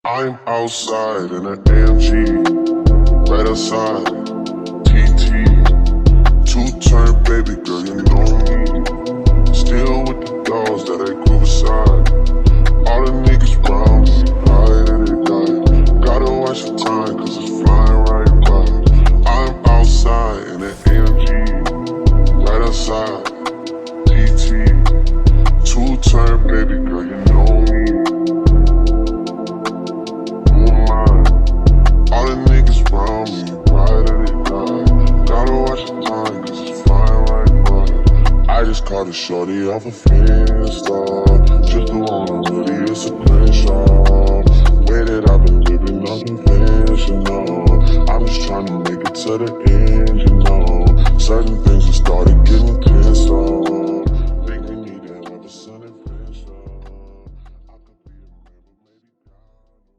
I'm outside in an AMG, right outside, TT. Two-turn baby girl, you know me. Still with the dogs that I grew beside. All the niggas round me, right at it die. Gotta watch the time, cause it's flying right by. I'm outside in an AMG, right outside, TT. Two-turn baby girl, you know me. All the niggas round me, right at it die. Gotta watch the time, cause it's flying right by. I just caught a shorty off a Finsta, just the one